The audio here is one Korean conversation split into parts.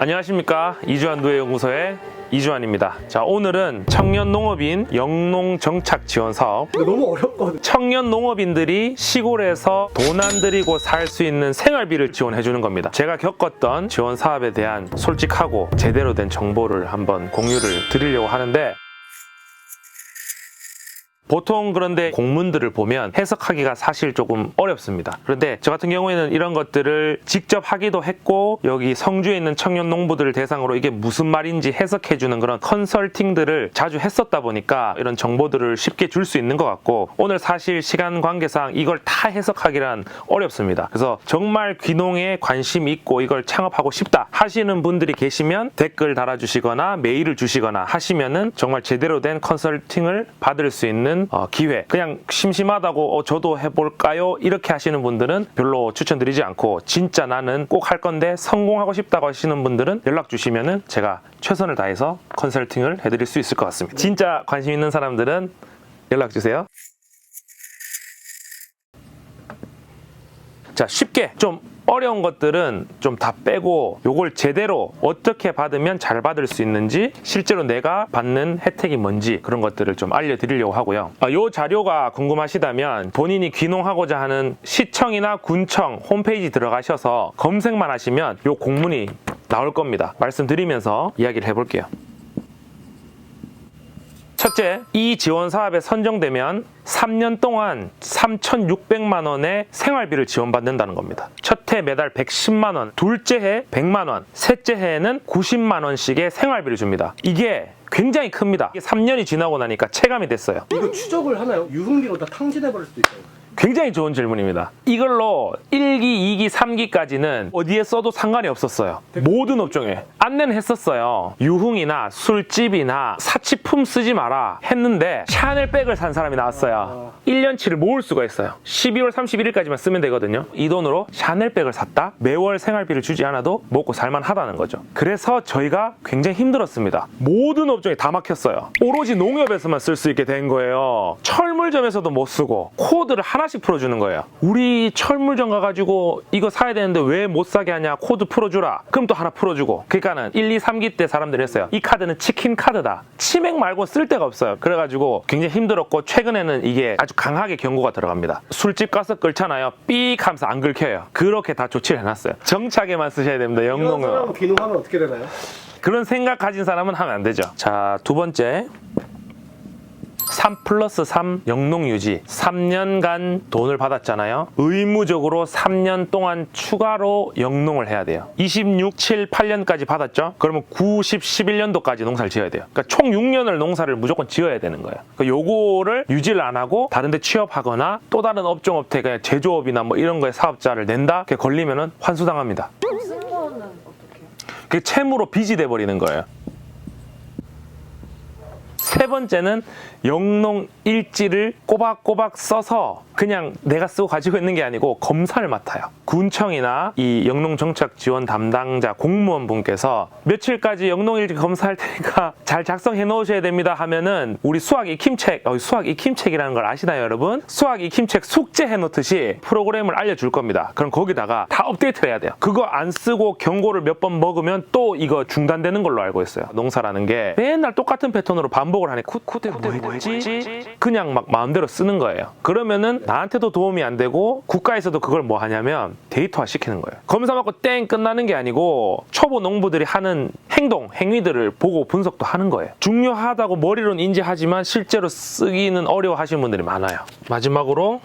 안녕하십니까. 이주환 노예연구소의 이주환입니다. 자, 오늘은 청년 농업인 영농 정착 지원 사업. 너무 어렵거든. 청년 농업인들이 시골에서 돈 안 들이고 살 수 있는 생활비를 지원해 주는 겁니다. 제가 겪었던 지원 사업에 대한 솔직하고 제대로 된 정보를 한번 공유를 드리려고 하는데, 보통 그런데 공문들을 보면 해석하기가 사실 조금 어렵습니다. 그런데 저 같은 경우에는 이런 것들을 직접 하기도 했고, 여기 성주에 있는 청년 농부들을 대상으로 이게 무슨 말인지 해석해주는 그런 컨설팅들을 자주 했었다 보니까 이런 정보들을 쉽게 줄 수 있는 것 같고, 오늘 사실 시간 관계상 이걸 다 해석하기란 어렵습니다. 그래서 정말 귀농에 관심이 있고 이걸 창업하고 싶다 하시는 분들이 계시면 댓글 달아주시거나 메일을 주시거나 하시면은 정말 제대로 된 컨설팅을 받을 수 있는 기회. 그냥 심심하다고 저도 해볼까요? 이렇게 하시는 분들은 별로 추천드리지 않고, 진짜 나는 꼭 할 건데 성공하고 싶다고 하시는 분들은 연락 주시면은 제가 최선을 다해서 컨설팅을 해드릴 수 있을 것 같습니다. 진짜 관심 있는 사람들은 연락 주세요. 자, 쉽게 좀 어려운 것들은 좀 다 빼고 요걸 제대로 어떻게 받으면 잘 받을 수 있는지, 실제로 내가 받는 혜택이 뭔지 그런 것들을 좀 알려드리려고 하고요. 요 자료가 궁금하시다면 본인이 귀농하고자 하는 시청이나 군청 홈페이지 들어가셔서 검색만 하시면 요 공문이 나올 겁니다. 말씀드리면서 이야기를 해볼게요. 첫째, 이 지원 사업에 선정되면 3년 동안 3,600만 원의 생활비를 지원받는다는 겁니다. 첫 해 매달 110만 원, 둘째 해 100만 원, 셋째 해에는 90만 원씩의 생활비를 줍니다. 이게 굉장히 큽니다. 이게 3년이 지나고 나니까 체감이 됐어요. 이거 추적을 하나요? 유흥비로 다 탕진해버릴 수도 있어요. 굉장히 좋은 질문입니다. 이걸로 1기, 2기, 3기까지는 어디에 써도 상관이 없었어요. 모든 업종에 안내는 했었어요. 유흥이나 술집이나 사치품 쓰지 마라 했는데 샤넬백을 산 사람이 나왔어요. 1년치를 모을 수가 있어요. 12월 31일까지만 쓰면 되거든요. 이 돈으로 샤넬백을 샀다? 매월 생활비를 주지 않아도 먹고 살만하다는 거죠. 그래서 저희가 굉장히 힘들었습니다. 모든 업종이 다 막혔어요. 오로지 농협에서만 쓸 수 있게 된 거예요. 철물점에서도 못 쓰고 코드를 하나씩 풀어주는 거예요. 우리 철물점 가가지고 이거 사야 되는데 왜 못 사게 하냐, 코드 풀어주라. 그럼 또 하나 풀어주고. 그러니까는 1, 2, 3기 때 사람들이 했어요. 이 카드는 치킨 카드다. 치맥 말고 쓸 데가 없어요. 그래가지고 굉장히 힘들었고, 최근에는 이게 아주 강하게 경고가 들어갑니다. 술집 가서 끓잖아요. 삑 하면서 안 긁혀요. 그렇게 다 조치를 해놨어요. 정착에만 쓰셔야 됩니다. 이런 사람 영농은. 귀농하면 어떻게 되나요? 그런 생각 가진 사람은 하면 안 되죠. 자, 두 번째, 3+3 영농유지. 3년간 돈을 받았잖아요. 의무적으로 3년 동안 추가로 영농을 해야 돼요. 26, 7, 8년까지 받았죠? 그러면 9, 10, 11년도까지 농사를 지어야 돼요. 그러니까 총 6년을 농사를 무조건 지어야 되는 거예요. 그러니까 요거를 유지를 안 하고 다른 데 취업하거나 또 다른 업종업체, 그냥 제조업이나 뭐 이런 거에 사업자를 낸다? 그게 걸리면은 환수당합니다. 쓴 거는 어떻게 해요? 그게 채무로 빚이 돼버리는 거예요. 세 번째는 영농 일지를 꼬박꼬박 써서 그냥 내가 쓰고 가지고 있는 게 아니고 검사를 맡아요. 군청이나 이 영농 정착 지원 담당자 공무원분께서 며칠까지 영농 일지 검사할 테니까 잘 작성해 놓으셔야 됩니다 하면은, 우리 수학 익힘책, 수학 익힘책이라는 걸 아시나요, 여러분? 수학 익힘책 숙제해 놓듯이 프로그램을 알려줄 겁니다. 그럼 거기다가 다 업데이트를 해야 돼요. 그거 안 쓰고 경고를 몇 번 먹으면 또 이거 중단되는 걸로 알고 있어요. 농사라는 게 맨날 똑같은 패턴으로 반복을 하니까 코드 뭐지? 그냥 막 마음대로 쓰는 거예요. 그러면은 나한테도 도움이 안 되고 국가에서도 그걸 뭐 하냐면 데이터화 시키는 거예요. 검사 받고 땡 끝나는 게 아니고 초보 농부들이 하는 행동, 행위들을 보고 분석도 하는 거예요. 중요하다고 머리로는 인지하지만 실제로 쓰기는 어려워하시는 분들이 많아요. 마지막으로,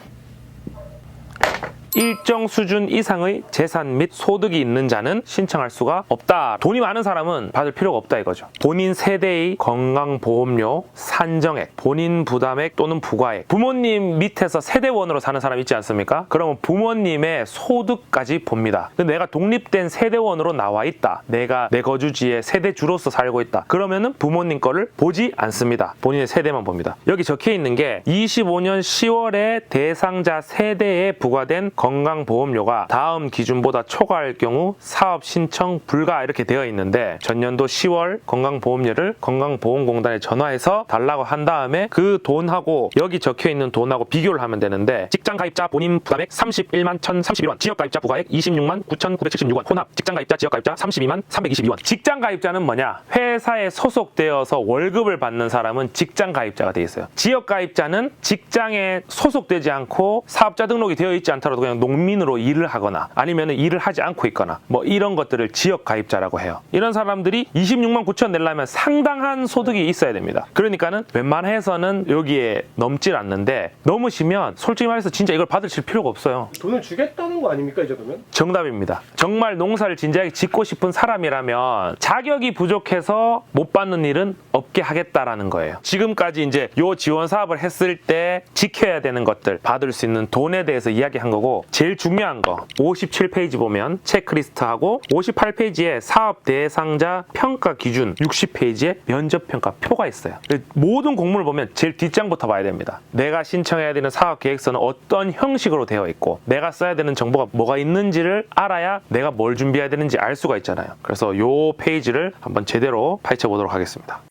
일정 수준 이상의 재산 및 소득이 있는 자는 신청할 수가 없다. 돈이 많은 사람은 받을 필요가 없다 이거죠. 본인 세대의 건강보험료, 산정액, 본인 부담액 또는 부과액. 부모님 밑에서 세대원으로 사는 사람 있지 않습니까? 그러면 부모님의 소득까지 봅니다. 근데 내가 독립된 세대원으로 나와 있다. 내가 내 거주지에 세대주로서 살고 있다. 그러면은 부모님 거를 보지 않습니다. 본인의 세대만 봅니다. 여기 적혀 있는 게 25년 10월에 대상자 세대에 부과된 건강보험료가 다음 기준보다 초과할 경우 사업 신청 불가 이렇게 되어 있는데 전년도 10월 건강보험료를 건강보험공단에 전화해서 달라고 한 다음에 그 돈하고 여기 적혀있는 돈하고 비교를 하면 되는데 직장가입자 본인 부담액 31만 1,031원, 지역가입자 부가액 26만 9,976원, 혼합 직장가입자 지역가입자 32만 322원. 직장가입자는 뭐냐? 회사에 소속되어서 월급을 받는 사람은 직장가입자가 되어 있어요. 지역가입자는 직장에 소속되지 않고 사업자 등록이 되어 있지 않더라도 그냥 농민으로 일을 하거나 아니면 일을 하지 않고 있거나 뭐 이런 것들을 지역가입자라고 해요. 이런 사람들이 26만 9천 내려면 상당한 소득이 있어야 됩니다. 그러니까는 웬만해서는 여기에 넘질 않는데 넘으시면 솔직히 말해서 진짜 이걸 받으실 필요가 없어요. 돈을 주겠다는 거 아닙니까 이 정도면? 정답입니다. 정말 농사를 진지하게 짓고 싶은 사람이라면 자격이 부족해서 못 받는 일은 없게 하겠다라는 거예요. 지금까지 이제 요 지원 사업을 했을 때 지켜야 되는 것들, 받을 수 있는 돈에 대해서 이야기한 거고 제일 중요한 거 57페이지 보면 체크리스트하고 58페이지에 사업 대상자 평가 기준 60페이지에 면접 평가 표가 있어요. 모든 공문을 보면 제일 뒷장부터 봐야 됩니다. 내가 신청해야 되는 사업 계획서는 어떤 형식으로 되어 있고 내가 써야 되는 정보가 뭐가 있는지를 알아야 내가 뭘 준비해야 되는지 알 수가 있잖아요. 그래서 요 페이지를 한번 제대로 파헤쳐 보도록 하겠습니다.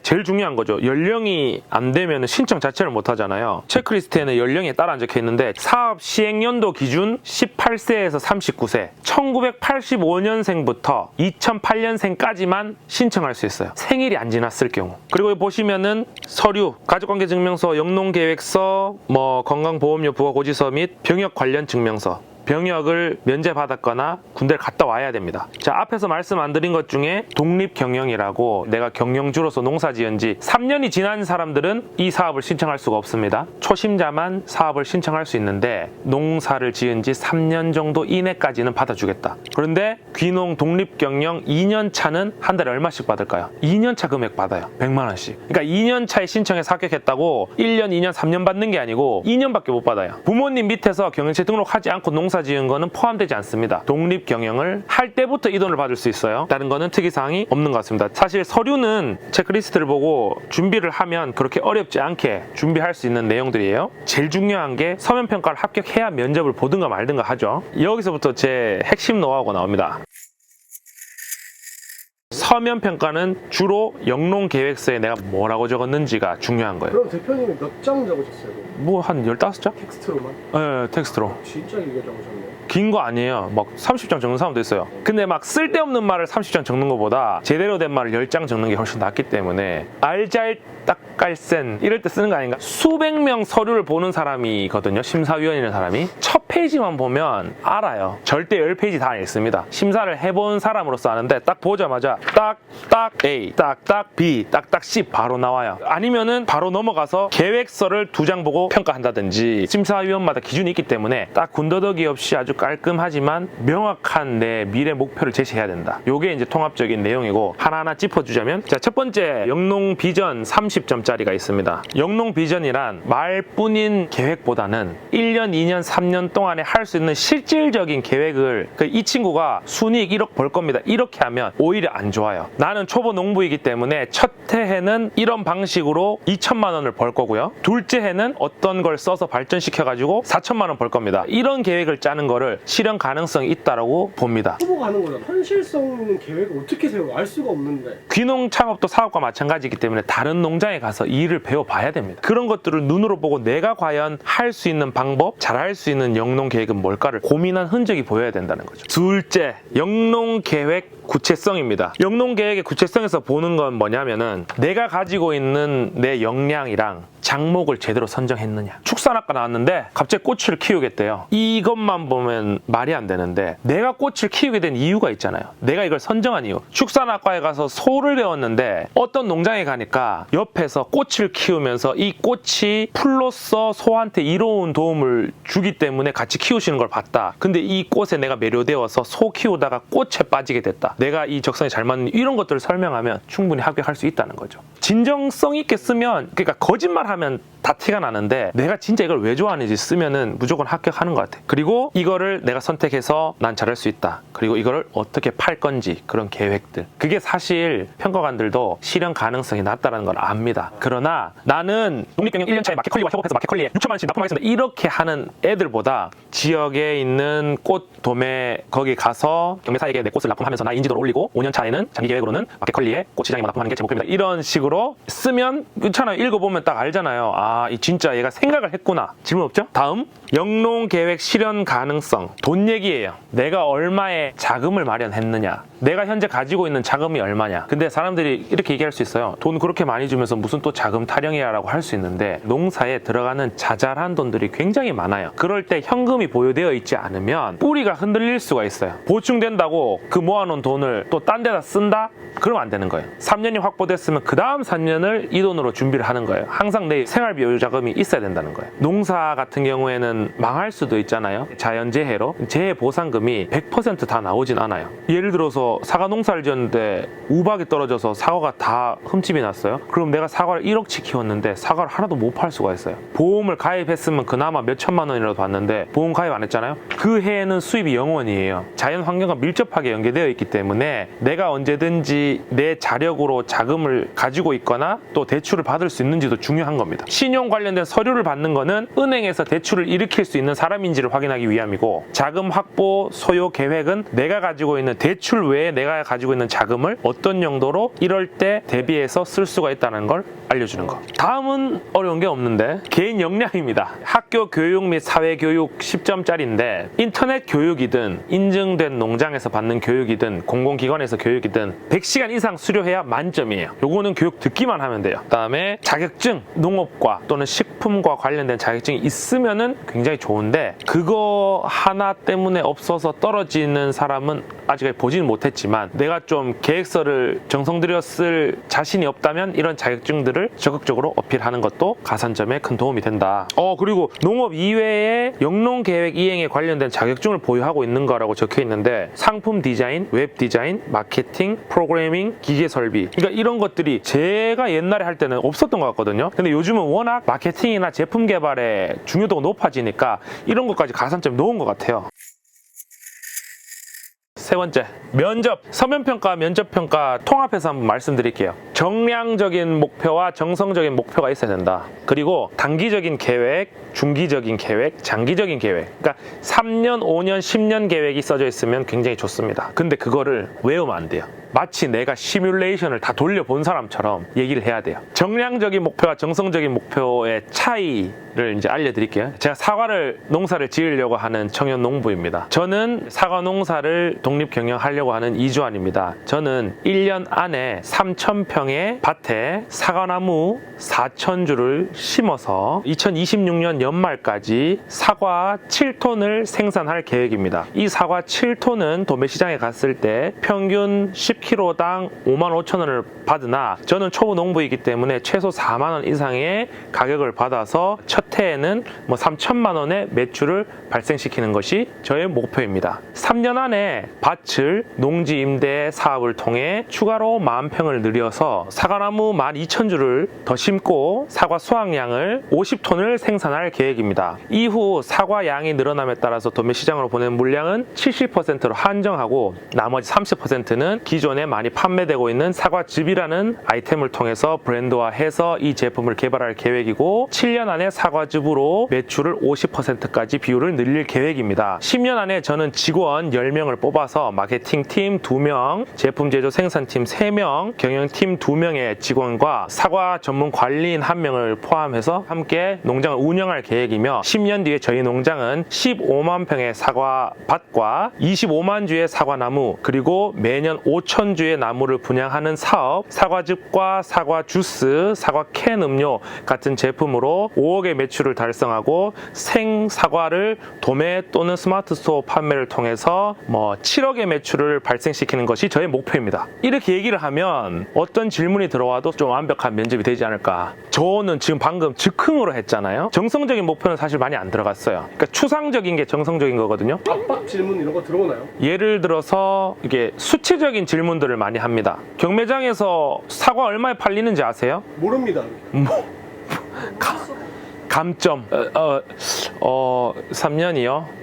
제일 중요한 거죠. 연령이 안 되면 신청 자체를 못 하잖아요. 체크리스트에는 연령이 따로 안 적혀 있는데 사업 시행연도 기준 18세에서 39세, 1985년생부터 2008년생까지만 신청할 수 있어요. 생일이 안 지났을 경우. 그리고 여기 보시면은 서류, 가족관계증명서, 영농계획서, 뭐 건강보험료 부가고지서 및 병역 관련 증명서. 병역을 면제받았거나 군대를 갔다 와야 됩니다. 자, 앞에서 말씀 안 드린 것 중에 독립경영이라고 내가 경영주로서 농사 지은 지 3년이 지난 사람들은 이 사업을 신청할 수가 없습니다. 초심자만 사업을 신청할 수 있는데 농사를 지은 지 3년 정도 이내까지는 받아주겠다. 그런데 귀농 독립경영 2년 차는 한 달에 얼마씩 받을까요? 2년 차 금액 받아요. 100만 원씩. 그러니까 2년 차에 신청해서 합격했다고 1년, 2년, 3년 받는 게 아니고 2년밖에 못 받아요. 부모님 밑에서 경영체 등록하지 않고 농사 지은 거는 포함되지 않습니다. 독립 경영을 할 때부터 이 돈을 받을 수 있어요. 다른 거는 특이사항이 없는 것 같습니다. 사실 서류는 체크리스트를 보고 준비를 하면 그렇게 어렵지 않게 준비할 수 있는 내용들이에요. 제일 중요한 게 서면평가를 합격해야 면접을 보든가 말든가 하죠. 여기서부터 제 핵심 노하우가 나옵니다. 서면 평가는 주로 영농 계획서에 내가 뭐라고 적었는지가 중요한 거예요. 그럼 대표님이 몇 장 적으셨어요? 뭐 한 15장? 텍스트로만? 네, 텍스트로. 진짜 길게 적으셨네요. 긴 거 아니에요. 막 30장 적는 사람도 있어요. 근데 막 쓸데없는 말을 30장 적는 것보다 제대로 된 말을 10장 적는 게 훨씬 낫기 때문에 알잘딱깔센 이럴 때 쓰는 거 아닌가? 수백 명 서류를 보는 사람이거든요. 심사위원이라는 사람이. 첫 페이지만 보면 알아요. 절대 10페이지 다 안 읽습니다. 심사를 해본 사람으로서 아는데 딱 보자마자 딱딱 A, 딱딱 B, 딱딱 C 바로 나와요. 아니면은 바로 넘어가서 계획서를 2장 보고 평가한다든지 심사위원마다 기준이 있기 때문에 딱 군더더기 없이 아주 깔끔하지만 명확한 내 미래 목표를 제시해야 된다. 요게 이제 통합적인 내용이고 하나하나 짚어주자면 자, 첫 번째 영농 비전 30점짜리가 있습니다. 영농 비전이란 말뿐인 계획보다는 1년, 2년, 3년 동안에 할 수 있는 실질적인 계획을 이 친구가 순이익 1억 벌 겁니다. 이렇게 하면 오히려 안 좋아요. 나는 초보 농부이기 때문에 첫 해에는 이런 방식으로 2천만 원을 벌 거고요. 둘째 해는 어떤 걸 써서 발전시켜가지고 4천만 원 벌 겁니다. 이런 계획을 짜는 거를 실현 가능성이 있다라고 봅니다. 초보가 하는 거잖아. 현실성 있는 계획을 어떻게 세워? 알 수가 없는데. 귀농 창업도 사업과 마찬가지이기 때문에 다른 농장에 가서 일을 배워봐야 됩니다. 그런 것들을 눈으로 보고 내가 과연 할 수 있는 방법, 잘할 수 있는 영농 계획은 뭘까를 고민한 흔적이 보여야 된다는 거죠. 둘째, 영농 계획 구체성입니다. 영농 계획의 구체성에서 보는 건 뭐냐면은 내가 가지고 있는 내 역량이랑 장목을 제대로 선정했느냐. 축산학과 나왔는데 갑자기 꽃을 키우겠대요. 이것만 보면 말이 안 되는데 내가 꽃을 키우게 된 이유가 있잖아요. 내가 이걸 선정한 이유. 축산학과에 가서 소를 배웠는데 어떤 농장에 가니까 옆에서 꽃을 키우면서 이 꽃이 풀로서 소한테 이로운 도움을 주기 때문에 같이 키우시는 걸 봤다. 근데 이 꽃에 내가 매료되어서 소 키우다가 꽃에 빠지게 됐다. 내가 이 적성에 잘 맞는 이런 것들을 설명하면 충분히 합격할 수 있다는 거죠. 진정성 있게 쓰면 그러니까 거짓말하면 다 티가 나는데 내가 진짜 이걸 왜 좋아하는지 쓰면은 무조건 합격하는 것 같아. 그리고 이거를 내가 선택해서 난 잘할 수 있다. 그리고 이거를 어떻게 팔 건지 그런 계획들. 그게 사실 평가관들도 실현 가능성이 낮다는 걸 압니다. 그러나 나는 독립경영 1년차에 마켓컬리와 협업해서 마켓컬리에 6천만 원씩 납품하겠습니다. 이렇게 하는 애들보다 지역에 있는 꽃 도매 거기 가서 경매사에게 내 꽃을 납품하면서 나 인지도를 올리고 5년 차에는 장기 계획으로는 마켓컬리에 꽃 시장에만 납품하는 게 제 목표입니다. 이런 식으로 쓰면 괜찮아요. 읽어보면 딱 알잖아요. 아, 이 진짜 얘가 생각을 했구나. 질문 없죠? 다음, 영농 계획 실현 가능성. 돈 얘기예요. 내가 얼마의 자금을 마련했느냐. 내가 현재 가지고 있는 자금이 얼마냐. 근데 사람들이 이렇게 얘기할 수 있어요. 돈 그렇게 많이 주면서 무슨 또 자금 타령이야 라고 할 수 있는데 농사에 들어가는 자잘한 돈들이 굉장히 많아요. 그럴 때 현금이 보유되어 있지 않으면 뿌리가 흔들릴 수가 있어요. 보충된다고 그 모아놓은 돈을 또 딴 데다 쓴다? 그러면 안 되는 거예요. 3년이 확보됐으면 그 다음 3년을 이 돈으로 준비를 하는 거예요. 항상 내 생활비 여유 자금이 있어야 된다는 거예요. 농사 같은 경우에는 망할 수도 있잖아요. 자연재해로 재해 보상금이 100% 다 나오진 않아요. 예를 들어서 사과 농사를 지었는데 우박이 떨어져서 사과가 다 흠집이 났어요. 그럼 내가 사과를 1억치 키웠는데 사과를 하나도 못 팔 수가 있어요. 보험을 가입했으면 그나마 몇 천만 원이라도 받는데 보험 가입 안 했잖아요. 그 해에는 수입이 0원이에요. 자연 환경과 밀접하게 연계되어 있기 때문에 내가 언제든지 내 자력으로 자금을 가지고 있거나 또 대출을 받을 수 있는지도 중요한 겁니다. 신용 관련된 서류를 받는 거는 은행에서 대출을 일으킬 수 있는 사람인지를 확인하기 위함이고, 자금 확보 소요 계획은 내가 가지고 있는 대출 외에 내가 가지고 있는 자금을 어떤 용도로 이럴 때 대비해서 쓸 수가 있다는 걸 알려주는 거. 다음은 어려운 게 없는데 개인 역량입니다. 학교 교육 및 사회교육 10점짜리인데 인터넷 교육이든 인증된 농장에서 받는 교육이든 공공기관에서 교육이든 100시간 이상 수료해야 만점이에요. 요거는 교육 듣기만 하면 돼요. 그다음에 자격증, 농업과 또는 식품과 관련된 자격증이 있으면은 굉장히 좋은데 그거 하나 때문에 없어서 떨어지는 사람은 아직까지 보지는 못했지만 내가 좀 계획서를 정성 들여 쓸 자신이 없다면 이런 자격증들을 적극적으로 어필하는 것도 가산점에 큰 도움이 된다. 그리고 농업 이외에 영농 계획 이행에 관련된 자격증을 보유하고 있는 거라고 적혀 있는데 상품 디자인, 웹 디자인, 마케팅, 프로그래밍, 기계 설비, 그러니까 이런 것들이 제가 옛날에 할 때는 없었던 것 같거든요. 근데 요즘은 워낙 마케팅이나 제품 개발의 중요도가 높아지니까 이런 것까지 가산점이 높은 것 같아요. 세 번째, 면접, 서면평가, 면접평가 통합해서 한번 말씀드릴게요. 정량적인 목표와 정성적인 목표가 있어야 된다. 그리고 단기적인 계획, 중기적인 계획, 장기적인 계획. 그러니까 3년, 5년, 10년 계획이 써져 있으면 굉장히 좋습니다. 근데 그거를 외우면 안 돼요. 마치 내가 시뮬레이션을 다 돌려본 사람처럼 얘기를 해야 돼요. 정량적인 목표와 정성적인 목표의 차이를 이제 알려드릴게요. 제가 농사를 지으려고 하는 청년 농부입니다. 저는 사과 농사를 독립 경영하려고 하는 이주환입니다. 저는 1년 안에 3,000평의 밭에 사과나무 4,000주를 심어서 2026년 연말까지 사과 7톤을 생산할 계획입니다. 이 사과 7톤은 도매시장에 갔을 때 평균 10kg당 55,000원을 받으나 저는 초보 농부이기 때문에 최소 4만원 이상의 가격을 받아서 첫 해에는 3천만 원의 매출을 발생시키는 것이 저의 목표입니다. 3년 안에 밭을 농지 임대 사업을 통해 추가로 10,000평을 늘려서 사과나무 12,000주를 더 심고 사과 수확량을 50톤을 생산할 계획입니다. 이후 사과 양이 늘어남에 따라서 도매시장으로 보낸 물량은 70%로 한정하고 나머지 30%는 기존에 많이 판매되고 있는 사과즙이라는 아이템을 통해서 브랜드화해서 이 제품을 개발할 계획이고 7년 안에 사과즙으로 매출을 50%까지 비율을 늘릴 계획입니다. 10년 안에 저는 직원 10명을 뽑아서 마케팅팀 2명, 제품 제조 생산팀 3명, 경영팀 2명의 직원과 사과 전문 관리인 1명을 포함해서 함께 농장을 운영할 계획이며 10년 뒤에 저희 농장은 15만 평의 사과밭과 25만 주의 사과나무 그리고 매년 5,000주의 나무를 분양하는 사업, 사과즙과 사과 주스, 사과 캔 음료 같은 제품으로 5억의 매출을 달성하고 생사과를 도매 또는 스마트 스토어 판매를 통해서 7억의 매출을 발생시키는 것이 저의 목표입니다. 이렇게 얘기를 하면 어떤 질문이 들어와도 좀 완벽한 면접이 되지 않을까. 저는 지금 방금 즉흥으로 했잖아요. 정성적인 목표는 사실 많이 안 들어갔어요. 그러니까 추상적인 게 정성적인 거거든요. 압박 질문 이런 거 들어오나요? 예를 들어서 이게 수치적인 질문들을 많이 합니다. 경매장에서 사과 얼마에 팔리는지 아세요? 모릅니다. 감점 3년이요.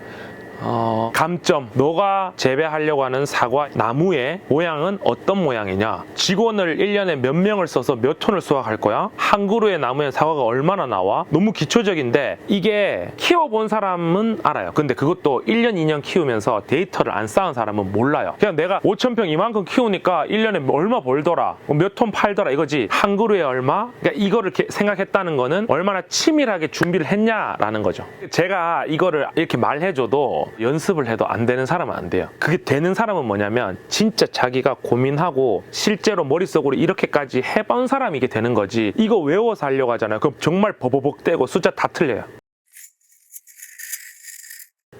감점. 너가 재배하려고 하는 사과 나무의 모양은 어떤 모양이냐? 직원을 1년에 몇 명을 써서 몇 톤을 수확할 거야? 한 그루의 나무에 사과가 얼마나 나와? 너무 기초적인데 이게 키워본 사람은 알아요. 근데 그것도 1년, 2년 키우면서 데이터를 안 쌓은 사람은 몰라요. 그냥 내가 5,000평 이만큼 키우니까 1년에 얼마 벌더라, 몇 톤 팔더라 이거지. 한 그루에 얼마? 그러니까 이거를 생각했다는 거는 얼마나 치밀하게 준비를 했냐라는 거죠. 제가 이거를 이렇게 말해줘도 연습을 해도 안 되는 사람은 안 돼요. 그게 되는 사람은 뭐냐면 진짜 자기가 고민하고 실제로 머릿속으로 이렇게까지 해본 사람이 이게 되는 거지. 이거 외워서 하려고 하잖아요. 그럼 정말 버버벅 떼고 숫자 다 틀려요.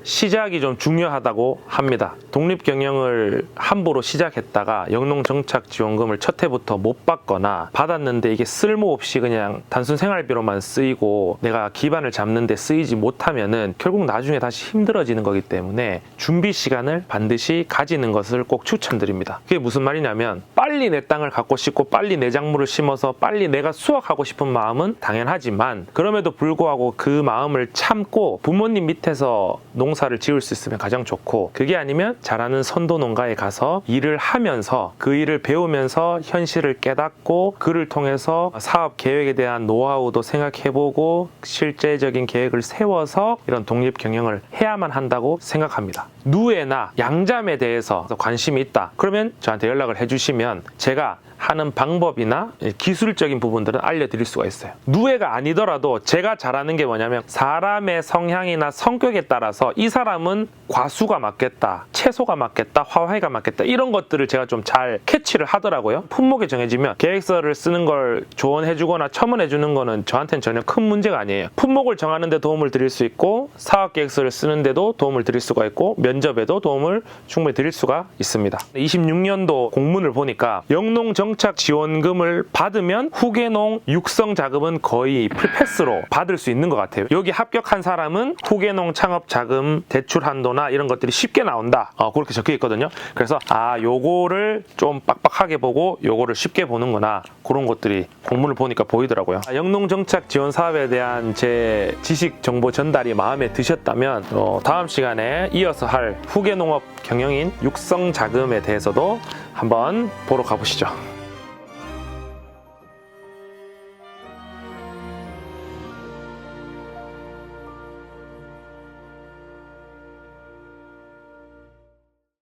시작이 좀 중요하다고 합니다. 독립경영을 함부로 시작했다가 영농정착지원금을 첫 해부터 못 받거나 받았는데 이게 쓸모없이 그냥 단순 생활비로만 쓰이고 내가 기반을 잡는 데 쓰이지 못하면은 결국 나중에 다시 힘들어지는 거기 때문에 준비 시간을 반드시 가지는 것을 꼭 추천드립니다. 그게 무슨 말이냐면 빨리 내 땅을 갖고 싶고 빨리 내 작물을 심어서 빨리 내가 수확하고 싶은 마음은 당연하지만 그럼에도 불구하고 그 마음을 참고 부모님 밑에서 농사를 지을 수 있으면 가장 좋고, 그게 아니면 잘하는 선도 농가에 가서 일을 하면서 그 일을 배우면서 현실을 깨닫고 그를 통해서 사업 계획에 대한 노하우도 생각해보고 실제적인 계획을 세워서 이런 독립 경영을 해야만 한다고 생각합니다. 누에나 양잠에 대해서 관심이 있다 그러면 저한테 연락을 해주시면 제가 하는 방법이나 기술적인 부분들은 알려드릴 수가 있어요. 누에가 아니더라도 제가 잘하는 게 뭐냐면 사람의 성향이나 성격에 따라서 이 사람은 과수가 맞겠다, 채소가 맞겠다, 화훼가 맞겠다 이런 것들을 제가 좀 잘 캐치를 하더라고요. 품목이 정해지면 계획서를 쓰는 걸 조언해주거나 첨언해주는 거는 저한테는 전혀 큰 문제가 아니에요. 품목을 정하는 데 도움을 드릴 수 있고 사업계획서를 쓰는 데도 도움을 드릴 수가 있고 면접에도 도움을 충분히 드릴 수가 있습니다. 26년도 공문을 보니까 영농정착 지원금을 받으면 후계농 육성 자금은 거의 풀패스로 받을 수 있는 것 같아요. 여기 합격한 사람은 후계농 창업 자금 대출 한도나 이런 것들이 쉽게 나온다. 그렇게 적혀 있거든요. 그래서 요거를 좀 빡빡하게 보고 요거를 쉽게 보는구나, 그런 것들이 공문을 보니까 보이더라고요. 영농정착 지원 사업에 대한 제 지식 정보 전달이 마음에 드셨다면 다음 시간에 이어서 할 후계농업 경영인 육성 자금에 대해서도 한번 보러 가보시죠.